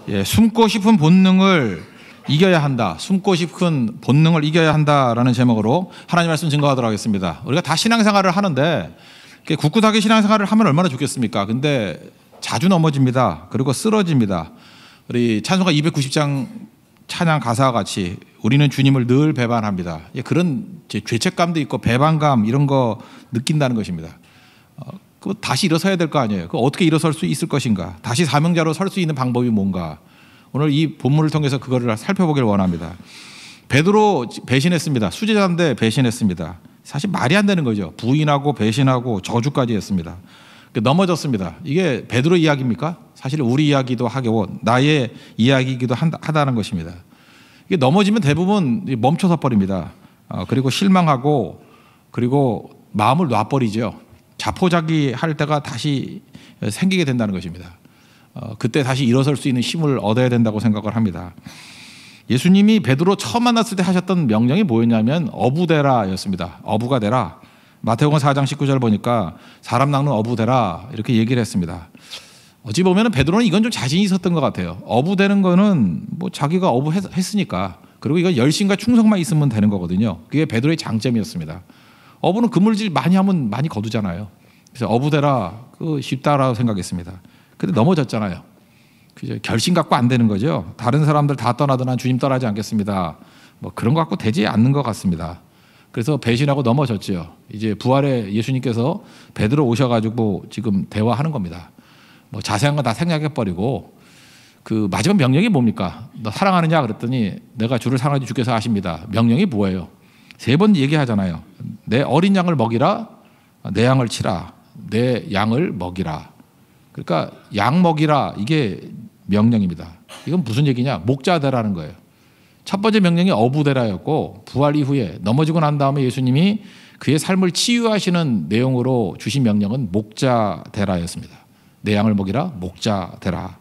예, 숨고 싶은 본능을 이겨야 한다. 숨고 싶은 본능을 이겨야 한다라는 제목으로 하나님 말씀 증거하도록 하겠습니다. 우리가 다 신앙생활을 하는데 굳굳하게 신앙생활을 하면 얼마나 좋겠습니까? 근데 자주 넘어집니다. 그리고 쓰러집니다. 우리 찬송가 290장 찬양 가사와 같이 우리는 주님을 늘 배반합니다. 그런 죄책감도 있고 배반감 이런 거 느낀다는 것입니다. 그 다시 일어서야 될 거 아니에요. 그 어떻게 일어설 수 있을 것인가? 다시 사명자로 설 수 있는 방법이 뭔가? 오늘 이 본문을 통해서 그거를 살펴보길 원합니다. 베드로 배신했습니다. 수제자인데 배신했습니다. 사실 말이 안 되는 거죠. 부인하고 배신하고 저주까지 했습니다. 넘어졌습니다. 이게 베드로 이야기입니까? 사실 우리 이야기도 하고 나의 이야기이기도 하다는 것입니다. 이게 넘어지면 대부분 멈춰서 버립니다. 그리고 실망하고 그리고 마음을 놔버리죠. 자포자기 할 때가 다시 생기게 된다는 것입니다. 그때 다시 일어설 수 있는 힘을 얻어야 된다고 생각을 합니다. 예수님이 베드로 처음 만났을 때 하셨던 명령이 뭐였냐면 어부되라였습니다. 어부가 되라. 마태복음 4장 19절 보니까 사람 낚는 어부되라 이렇게 얘기를 했습니다. 어찌 보면 베드로는 이건 좀 자신이 있었던 것 같아요. 어부되는 거는 뭐 자기가 어부했으니까 그리고 이건 열심과 충성만 있으면 되는 거거든요. 그게 베드로의 장점이었습니다. 어부는 그물질 많이 하면 많이 거두잖아요. 그래서 어부되라 그 쉽다라고 생각했습니다. 근데 넘어졌잖아요. 그죠? 결심 갖고 안 되는 거죠. 다른 사람들 다 떠나도 난 주님 떠나지 않겠습니다. 뭐 그런 거 갖고 되지 않는 것 같습니다. 그래서 배신하고 넘어졌죠. 이제 부활의 예수님께서 베드로 오셔가지고 지금 대화하는 겁니다. 뭐 자세한 거 다 생략해버리고 그 마지막 명령이 뭡니까? 너 사랑하느냐 그랬더니 내가 주를 사랑하지 주께서 아십니다. 명령이 뭐예요? 3번 얘기하잖아요. 내 어린 양을 먹이라, 내 양을 치라, 내 양을 먹이라. 그러니까 양 먹이라 이게 명령입니다. 이건 무슨 얘기냐? 목자 되라는 거예요. 첫 번째 명령이 어부되라였고 부활 이후에 넘어지고 난 다음에 예수님이 그의 삶을 치유하시는 내용으로 주신 명령은 목자 되라였습니다. 내 양을 먹이라, 목자 되라.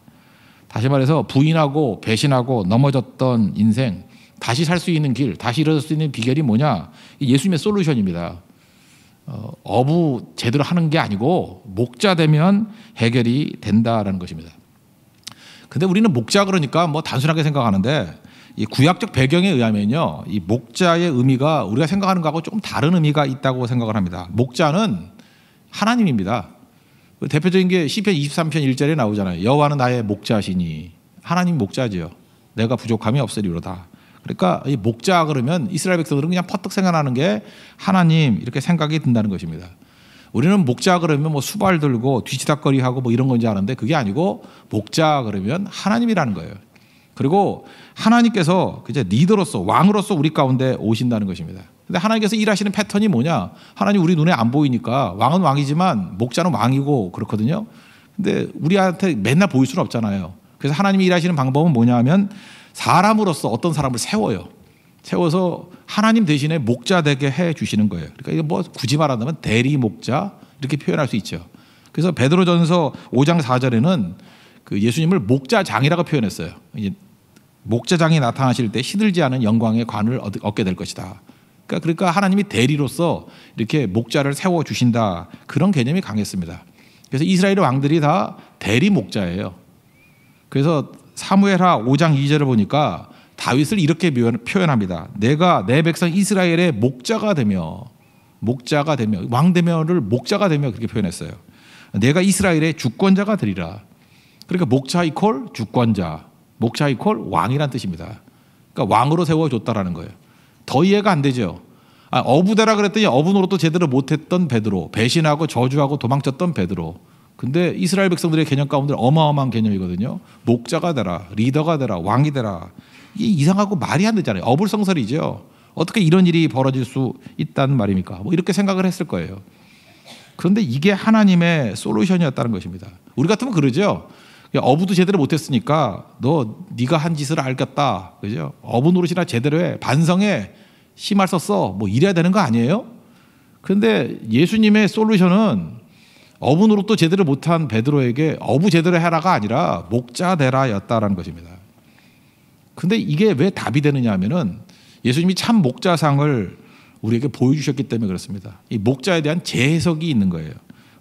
다시 말해서 부인하고 배신하고 넘어졌던 인생 다시 살 수 있는 길, 다시 일어설 수 있는 비결이 뭐냐? 예수님의 솔루션입니다. 어부 제대로 하는 게 아니고 목자 되면 해결이 된다라는 것입니다. 근데 우리는 목자 그러니까 뭐 단순하게 생각하는데 이 구약적 배경에 의하면요, 이 목자의 의미가 우리가 생각하는 거하고 조금 다른 의미가 있다고 생각을 합니다. 목자는 하나님입니다. 대표적인 게 시편 23편 1절에 나오잖아요. 여호와는 나의 목자시니. 하나님 목자지요. 내가 부족함이 없으리로다. 그러니까 이 목자 그러면 이스라엘 백성들은 그냥 퍼뜩 생각나는 게 하나님 이렇게 생각이 든다는 것입니다. 우리는 목자 그러면 뭐 수발 들고 뒤치다거리하고 뭐 이런 건지 아는데 그게 아니고 목자 그러면 하나님이라는 거예요. 그리고 하나님께서 이제 리더로서 왕으로서 우리 가운데 오신다는 것입니다. 근데 하나님께서 일하시는 패턴이 뭐냐? 하나님 우리 눈에 안 보이니까 왕은 왕이지만 목자는 왕이고 그렇거든요. 근데 우리한테 맨날 보일 수는 없잖아요. 그래서 하나님이 일하시는 방법은 뭐냐 하면 사람으로서 어떤 사람을 세워요. 세워서 하나님 대신에 목자 되게 해 주시는 거예요. 그러니까 이거 뭐 굳이 말하자면 대리 목자 이렇게 표현할 수 있죠. 그래서 베드로전서 5장 4절에는 그 예수님을 목자장이라고 표현했어요. 이제 목자장이 나타나실 때 시들지 않은 영광의 관을 얻게 될 것이다. 그러니까 하나님이 대리로서 이렇게 목자를 세워 주신다. 그런 개념이 강했습니다. 그래서 이스라엘 왕들이 다 대리 목자예요. 그래서 사무엘하 5장 2절을 보니까 다윗을 이렇게 표현합니다. 내가 내 백성 이스라엘의 목자가 되며 왕 되며를 목자가 되며 그렇게 표현했어요. 내가 이스라엘의 주권자가 되리라. 그러니까 목자 이퀄 주권자, 목자 이퀄 왕이란 뜻입니다. 그러니까 왕으로 세워줬다라는 거예요. 더 이해가 안 되죠. 어부되라 그랬더니 어부 노릇도 제대로 못했던 베드로, 배신하고 저주하고 도망쳤던 베드로. 근데 이스라엘 백성들의 개념 가운데 어마어마한 개념이거든요. 목자가 되라, 리더가 되라, 왕이 되라. 이게 이상하고 말이 안 되잖아요. 어불성설이죠. 어떻게 이런 일이 벌어질 수 있다는 말입니까? 뭐 이렇게 생각을 했을 거예요. 그런데 이게 하나님의 솔루션이었다는 것입니다. 우리 같으면 그러죠. 어부도 제대로 못했으니까 네가 한 짓을 알겠다, 그죠? 어부 노릇이나 제대로 해, 반성해, 심할 썼어, 뭐 이래야 되는 거 아니에요? 그런데 예수님의 솔루션은 어부 노릇도 제대로 못한 베드로에게 어부 제대로 해라가 아니라 목자 되라였다라는 것입니다. 근데 이게 왜 답이 되느냐 하면은 예수님이 참 목자상을 우리에게 보여주셨기 때문에 그렇습니다. 이 목자에 대한 재해석이 있는 거예요.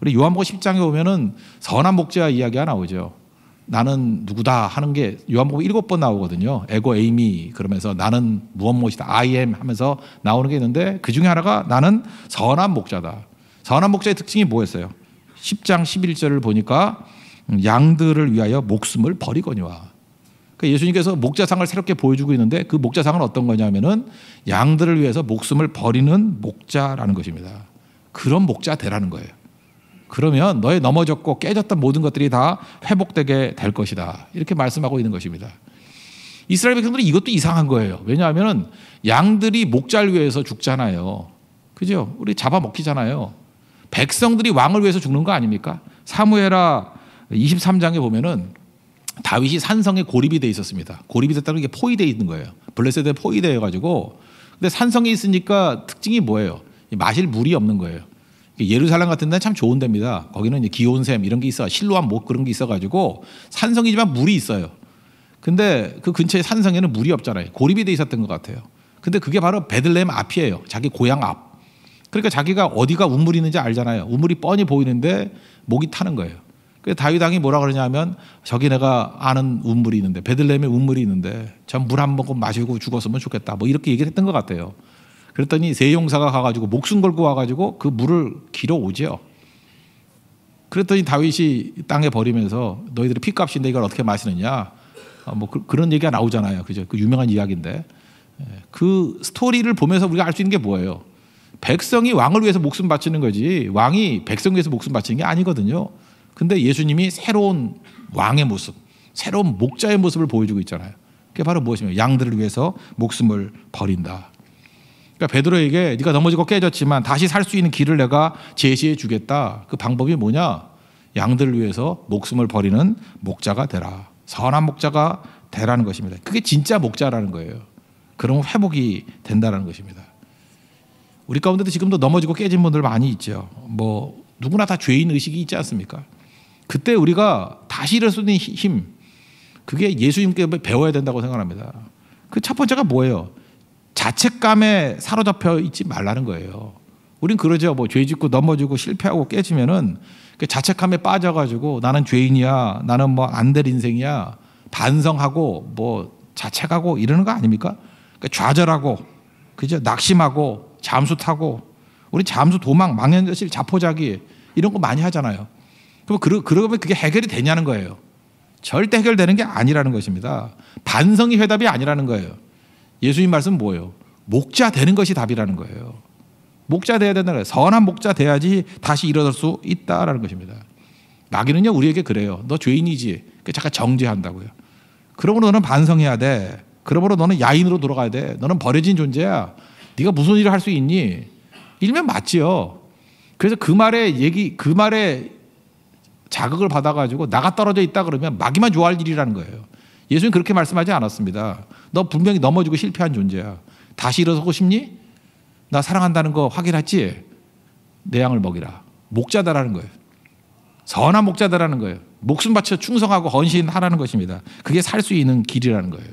우리 요한복음 10장에 보면은 선한 목자 이야기가 나오죠. 나는 누구다 하는 게 요한복음 7번 나오거든요. 에고 에이미 그러면서 나는 무엇무엇이다. I am 하면서 나오는 게 있는데 그 중에 하나가 나는 선한 목자다. 선한 목자의 특징이 뭐였어요? 10장 11절을 보니까 양들을 위하여 목숨을 버리거니와. 그러니까 예수님께서 목자상을 새롭게 보여주고 있는데 그 목자상은 어떤 거냐면은 양들을 위해서 목숨을 버리는 목자라는 것입니다. 그런 목자 되라는 거예요. 그러면 너의 넘어졌고 깨졌던 모든 것들이 다 회복되게 될 것이다. 이렇게 말씀하고 있는 것입니다. 이스라엘 백성들이 이것도 이상한 거예요. 왜냐하면 양들이 목자를 위해서 죽잖아요. 그죠? 우리 잡아먹히잖아요. 백성들이 왕을 위해서 죽는 거 아닙니까? 사무엘하 23장에 보면은 다윗이 산성에 고립이 돼 있었습니다. 고립이 됐다는 게 포위되어 있는 거예요. 블레셋에 포위되어 가지고. 근데 산성에 있으니까 특징이 뭐예요? 마실 물이 없는 거예요. 예루살렘 같은 데는 참 좋은 데입니다. 거기는 기온샘 이런 게 있어. 실로암 목 그런 게 있어가지고 산성이지만 물이 있어요. 근데 그 근처에 산성에는 물이 없잖아요. 고립이 돼 있었던 것 같아요. 근데 그게 바로 베들레헴 앞이에요. 자기 고향 앞. 그러니까 자기가 어디가 우물이 있는지 알잖아요. 우물이 뻔히 보이는데 목이 타는 거예요. 그래서 다윗 왕이 뭐라 그러냐면 저기 내가 아는 우물이 있는데 베들레헴에 우물이 있는데 전 물 한 모금 마시고 죽었으면 좋겠다. 뭐 이렇게 얘기를 했던 것 같아요. 그랬더니 세용사가 가가지고 목숨 걸고 와가지고 그 물을 길어 오죠. 그랬더니 다윗이 땅에 버리면서 너희들이 피값인데 이걸 어떻게 마시느냐. 뭐 그런 얘기가 나오잖아요. 그죠? 그 유명한 이야기인데 그 스토리를 보면서 우리가 알 수 있는 게 뭐예요? 백성이 왕을 위해서 목숨 바치는 거지 왕이 백성 위해서 목숨 바치는 게 아니거든요. 근데 예수님이 새로운 왕의 모습, 새로운 목자의 모습을 보여주고 있잖아요. 그게 바로 무엇이냐면 양들을 위해서 목숨을 버린다. 그러니까 베드로에게 네가 넘어지고 깨졌지만 다시 살 수 있는 길을 내가 제시해 주겠다. 그 방법이 뭐냐? 양들을 위해서 목숨을 버리는 목자가 되라. 선한 목자가 되라는 것입니다. 그게 진짜 목자라는 거예요. 그러면 회복이 된다는 것입니다. 우리 가운데도 지금도 넘어지고 깨진 분들 많이 있죠. 뭐 누구나 다 죄인 의식이 있지 않습니까? 그때 우리가 다시 일어설 수 있는 힘, 그게 예수님께 배워야 된다고 생각합니다. 그 첫 번째가 뭐예요? 자책감에 사로잡혀 있지 말라는 거예요. 우린 그러죠. 뭐 죄 짓고 넘어지고 실패하고 깨지면은 그 자책감에 빠져가지고 나는 죄인이야, 나는 뭐 안 될 인생이야, 반성하고 뭐 자책하고 이러는 거 아닙니까? 그러니까 좌절하고, 그죠? 낙심하고, 잠수 타고, 우리 잠수 도망, 망연자실, 자포자기 이런 거 많이 하잖아요. 그러면 그게 해결이 되냐는 거예요. 절대 해결되는 게 아니라는 것입니다. 반성이 해답이 아니라는 거예요. 예수님 말씀은 뭐예요? 목자 되는 것이 답이라는 거예요. 목자 돼야 된다는 거예요. 선한 목자 돼야지 다시 일어설 수 있다라는 것입니다. 마귀는요 우리에게 그래요. 너 죄인이지. 잠깐 정죄한다고요. 그러므로 너는 반성해야 돼. 그러므로 너는 야인으로 돌아가야 돼. 너는 버려진 존재야. 네가 무슨 일을 할 수 있니? 일면 맞지요. 그래서 그 말에 자극을 받아가지고 나가 떨어져 있다 그러면 마귀만 좋아할 일이라는 거예요. 예수님 그렇게 말씀하지 않았습니다. 너 분명히 넘어지고 실패한 존재야. 다시 일어서고 싶니? 나 사랑한다는 거 확인했지? 내 양을 먹이라. 목자다라는 거예요. 선한 목자다라는 거예요. 목숨 바쳐 충성하고 헌신하라는 것입니다. 그게 살 수 있는 길이라는 거예요.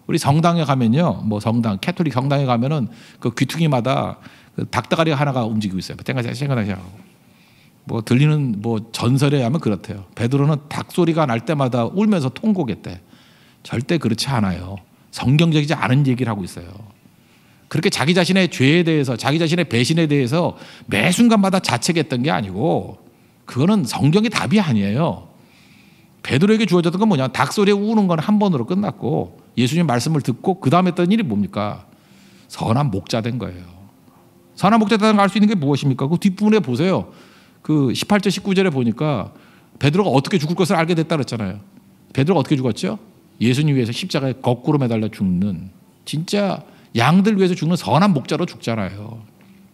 우리 성당에 가면요, 뭐 성당, 캐톨릭 성당에 가면은 그 귀퉁이마다 그 닭다가리 하나가 움직이고 있어요. 땡가시하고. 뭐 들리는 뭐 전설에 의하면 그렇대요. 베드로는 닭 소리가 날 때마다 울면서 통곡했대. 절대 그렇지 않아요. 성경적이지 않은 얘기를 하고 있어요. 그렇게 자기 자신의 죄에 대해서, 자기 자신의 배신에 대해서 매 순간마다 자책했던 게 아니고, 그거는 성경의 답이 아니에요. 베드로에게 주어졌던 건 뭐냐? 닭 소리에 우는 건 한 번으로 끝났고, 예수님 말씀을 듣고 그 다음에 했던 일이 뭡니까? 선한 목자 된 거예요. 선한 목자 되는 걸 알 수 있는 게 무엇입니까? 그 뒷부분에 보세요. 그 18절 19절에 보니까 베드로가 어떻게 죽을 것을 알게 됐다 그랬잖아요. 베드로가 어떻게 죽었죠? 예수님 위해서 십자가에 거꾸로 매달려 죽는, 진짜 양들 위해서 죽는 선한 목자로 죽잖아요.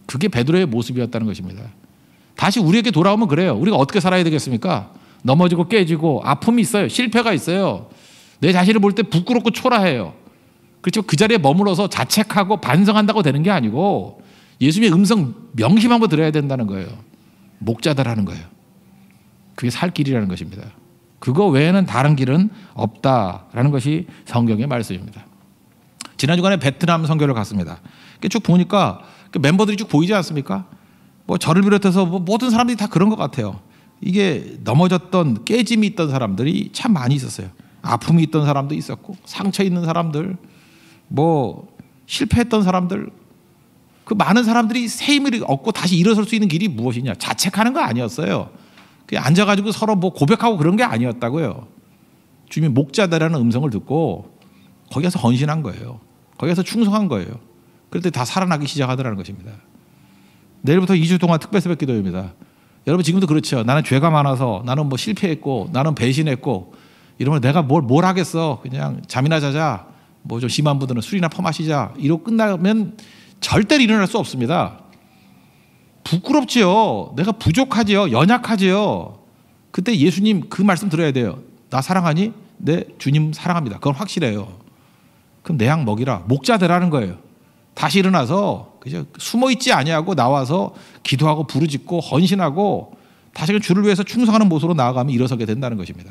그게 베드로의 모습이었다는 것입니다. 다시 우리에게 돌아오면 그래요. 우리가 어떻게 살아야 되겠습니까? 넘어지고 깨지고 아픔이 있어요. 실패가 있어요. 내 자신을 볼 때 부끄럽고 초라해요. 그렇죠. 그 자리에 머물러서 자책하고 반성한다고 되는 게 아니고 예수님의 음성 명심하고 들어야 된다는 거예요. 목자다라는 거예요. 그게 살 길이라는 것입니다. 그거 외에는 다른 길은 없다라는 것이 성경의 말씀입니다. 지난 주간에 베트남 선교를 갔습니다. 쭉 보니까 멤버들이 쭉 보이지 않습니까? 뭐 저를 비롯해서 뭐 모든 사람들이 다 그런 것 같아요. 이게 넘어졌던 깨짐이 있던 사람들이 참 많이 있었어요. 아픔이 있던 사람도 있었고 상처 있는 사람들, 뭐 실패했던 사람들, 그 많은 사람들이 새 힘을 얻고 다시 일어설 수 있는 길이 무엇이냐? 자책하는 거 아니었어요. 그냥 앉아가지고 서로 뭐 고백하고 그런 게 아니었다고요. 주님이 목자다라는 음성을 듣고 거기 가서 헌신한 거예요. 거기 가서 충성한 거예요. 그럴 때 다 살아나기 시작하더라는 것입니다. 내일부터 2주 동안 특별 새벽 기도입니다. 여러분 지금도 그렇죠. 나는 죄가 많아서, 나는 뭐 실패했고, 나는 배신했고, 이러면 내가 뭘 하겠어. 그냥 잠이나 자자. 뭐 좀 심한 분들은 술이나 퍼마시자. 이러고 끝나면 절대로 일어날 수 없습니다. 부끄럽지요. 내가 부족하지요. 연약하지요. 그때 예수님 그 말씀 들어야 돼요. 나 사랑하니? 네, 주님 사랑합니다. 그건 확실해요. 그럼 내 양 먹이라. 목자 되라는 거예요. 다시 일어나서 그죠? 숨어있지 아니하고 나와서 기도하고 부르짖고 헌신하고 다시금 주를 위해서 충성하는 모습으로 나아가면 일어서게 된다는 것입니다.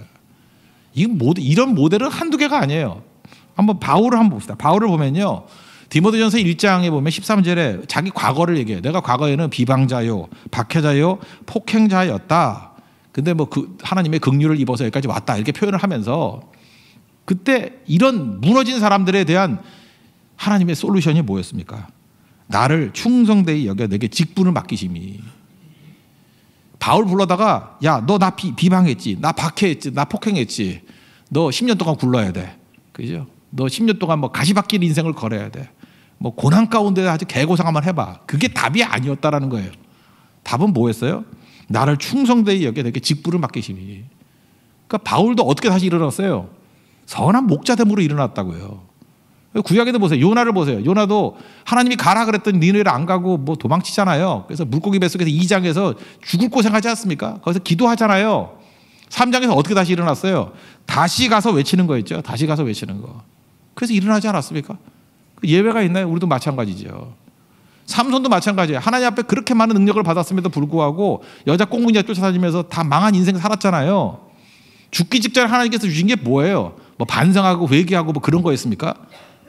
이런 모델은 한두 개가 아니에요. 한번 바울을 한번 봅시다. 바울을 보면요, 디모데전서 1장에 보면 13절에 자기 과거를 얘기해요. 내가 과거에는 비방자요, 박해자요, 폭행자였다. 근데 뭐 하나님의 긍휼을 입어서 여기까지 왔다, 이렇게 표현을 하면서 그때 이런 무너진 사람들에 대한 하나님의 솔루션이 뭐였습니까? 나를 충성되이 여겨 내게 직분을 맡기심이. 바울 불러다가 야, 너 나 비방했지, 나 박해했지, 나 폭행했지, 너 10년 동안 굴러야 돼, 그죠? 너 10년 동안 뭐 가시밭길 인생을 걸어야 돼, 뭐 고난 가운데 아주 개고생 한번 해봐. 그게 답이 아니었다라는 거예요. 답은 뭐였어요? 나를 충성되이 여겨 내게 직분을 맡기심이. 그러니까 바울도 어떻게 다시 일어났어요? 선한 목자됨으로 일어났다고요. 구약에도 보세요. 요나를 보세요. 요나도 하나님이 가라 그랬더니 니네를 안 가고 뭐 도망치잖아요. 그래서 물고기 뱃속에서 2장에서 죽을 고생하지 않습니까? 거기서 기도하잖아요. 3장에서 어떻게 다시 일어났어요? 다시 가서 외치는 거였죠. 다시 가서 외치는 거. 그래서 일어나지 않았습니까? 예외가 있나요? 우리도 마찬가지죠. 삼손도 마찬가지예요. 하나님 앞에 그렇게 많은 능력을 받았음에도 불구하고 여자 꽁무니가 쫓아다니면서 다 망한 인생 살았잖아요. 죽기 직전에 하나님께서 주신 게 뭐예요? 뭐 반성하고 회개하고 뭐 그런 거였습니까?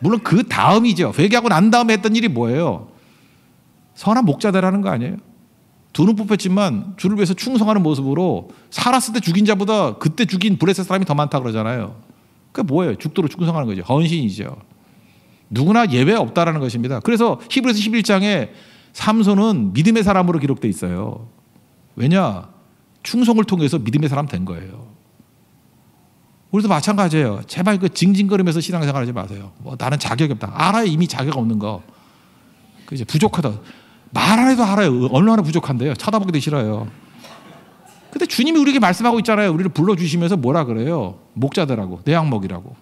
물론 그 다음이죠. 회개하고 난 다음에 했던 일이 뭐예요? 선한 목자되라는 거 아니에요? 두 눈 뽑혔지만 주를 위해서 충성하는 모습으로 살았을 때 죽인 자보다 그때 죽인 블레셋 사람이 더 많다 그러잖아요. 그게 뭐예요? 죽도록 충성하는 거죠. 헌신이죠. 누구나 예외 없다라는 것입니다. 그래서 히브리서 11장에 삼손은 믿음의 사람으로 기록되어 있어요. 왜냐? 충성을 통해서 믿음의 사람 된 거예요. 우리도 마찬가지예요. 제발 그 징징거리면서 신앙생활 하지 마세요. 뭐 나는 자격이 없다. 알아요. 이미 자격 없는 거. 그죠? 부족하다. 말 안 해도 알아요. 얼마나 부족한데요. 쳐다보기도 싫어요. 근데 주님이 우리에게 말씀하고 있잖아요. 우리를 불러주시면서 뭐라 그래요? 목자들하고 내 양 먹이라고.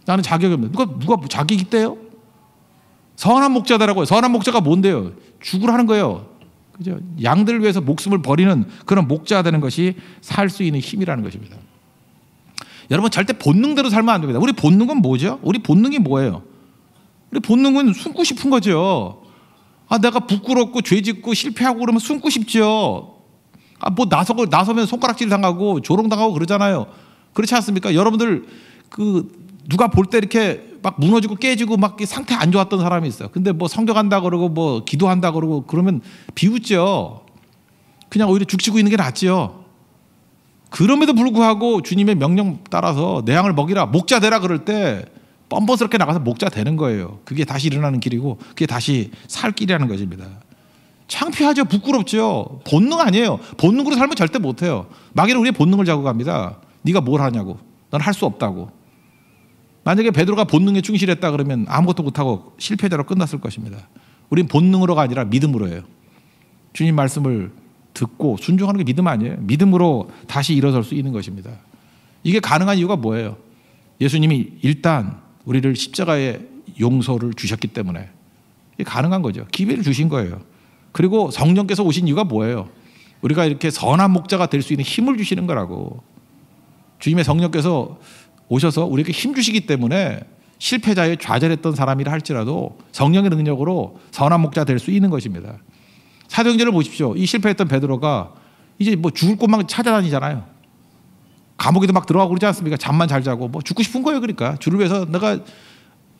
나는 자격이 없는. 누가 자격이 있대요? 선한 목자들하고요. 선한 목자가 뭔데요? 죽으라는 거예요. 그죠? 양들을 위해서 목숨을 버리는 그런 목자가 되는 것이 살 수 있는 힘이라는 것입니다. 여러분 절대 본능대로 살면 안 됩니다. 우리 본능은 뭐죠? 우리 본능이 뭐예요? 우리 본능은 숨고 싶은 거죠. 내가 부끄럽고 죄짓고 실패하고 그러면 숨고 싶죠. 뭐 나서면 손가락질 당하고 조롱당하고 그러잖아요. 그렇지 않습니까? 여러분들 누가 볼 때 이렇게 막 무너지고 깨지고 막 상태 안 좋았던 사람이 있어요. 근데 뭐 성경한다 그러고 뭐 기도한다 그러고 그러면 비웃죠. 그냥 오히려 죽치고 있는 게 낫지요. 그럼에도 불구하고 주님의 명령 따라서 내 양을 먹이라, 목자 되라 그럴 때 뻔뻔스럽게 나가서 목자 되는 거예요. 그게 다시 일어나는 길이고 그게 다시 살 길이라는 것입니다. 창피하죠. 부끄럽죠. 본능 아니에요. 본능으로 살면 절대 못해요. 마귀는 우리의 본능을 자극합니다. 네가 뭘 하냐고. 넌 할 수 없다고. 만약에 베드로가 본능에 충실했다 그러면 아무것도 못하고 실패자로 끝났을 것입니다. 우린 본능으로가 아니라 믿음으로 해요. 주님 말씀을 듣고 순종하는 게 믿음 아니에요. 믿음으로 다시 일어설 수 있는 것입니다. 이게 가능한 이유가 뭐예요? 예수님이 일단 우리를 십자가의 용서를 주셨기 때문에 이게 가능한 거죠. 기회를 주신 거예요. 그리고 성령께서 오신 이유가 뭐예요? 우리가 이렇게 선한 목자가 될 수 있는 힘을 주시는 거라고. 주님의 성령께서 오셔서 우리에게 힘 주시기 때문에 실패자의 좌절했던 사람이라 할지라도 성령의 능력으로 선한 목자 될 수 있는 것입니다. 사도행전을 보십시오. 이 실패했던 베드로가 이제 뭐 죽을 곳만 찾아다니잖아요. 감옥에도 막 들어가고 그러지 않습니까? 잠만 잘 자고 뭐 죽고 싶은 거예요. 그러니까 주를 위해서 내가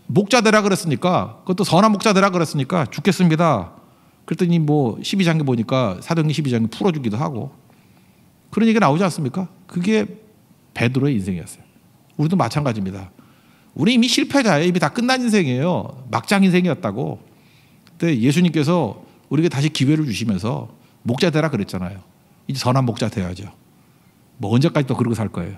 목자 되라 그랬으니까, 그것도 선한 목자 되라 그랬으니까 죽겠습니다. 그랬더니 뭐 12장에 보니까 사도행전 12장에 풀어주기도 하고, 그런 얘기가 나오지 않습니까? 그게 베드로의 인생이었어요. 우리도 마찬가지입니다. 우리 이미 실패자예요. 이미 다 끝난 인생이에요. 막장 인생이었다고. 근데 예수님께서 우리에게 다시 기회를 주시면서 목자 되라 그랬잖아요. 이제 선한 목자 돼야죠. 뭐 언제까지 또 그러고 살 거예요.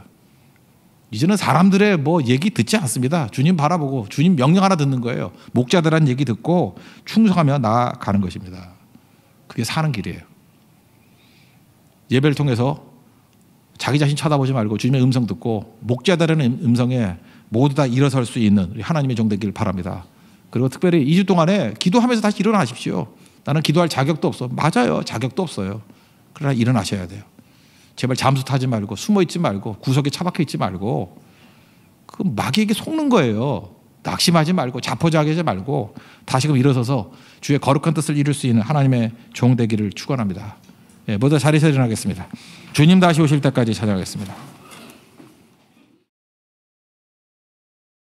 이제는 사람들의 뭐 얘기 듣지 않습니다. 주님 바라보고 주님 명령 하나 듣는 거예요. 목자들한 얘기 듣고 충성하며 나아가는 것입니다. 그게 사는 길이에요. 예배를 통해서 자기 자신 쳐다보지 말고 주님의 음성 듣고 목자들의 음성에 모두 다 일어설 수 있는 우리 하나님의 종 되기를 바랍니다. 그리고 특별히 2주 동안에 기도하면서 다시 일어나십시오. 나는 기도할 자격도 없어. 맞아요. 자격도 없어요. 그러나 일어나셔야 돼요. 제발 잠수 타지 말고 숨어 있지 말고 구석에 처박혀 있지 말고 그 마귀에게 속는 거예요. 낙심하지 말고 자포자기하지 말고 다시금 일어서서 주의 거룩한 뜻을 이룰 수 있는 하나님의 종 되기를 축원합니다. 모두 자리에서 일어나겠습니다. 주님 다시 오실 때까지 찬양하겠습니다.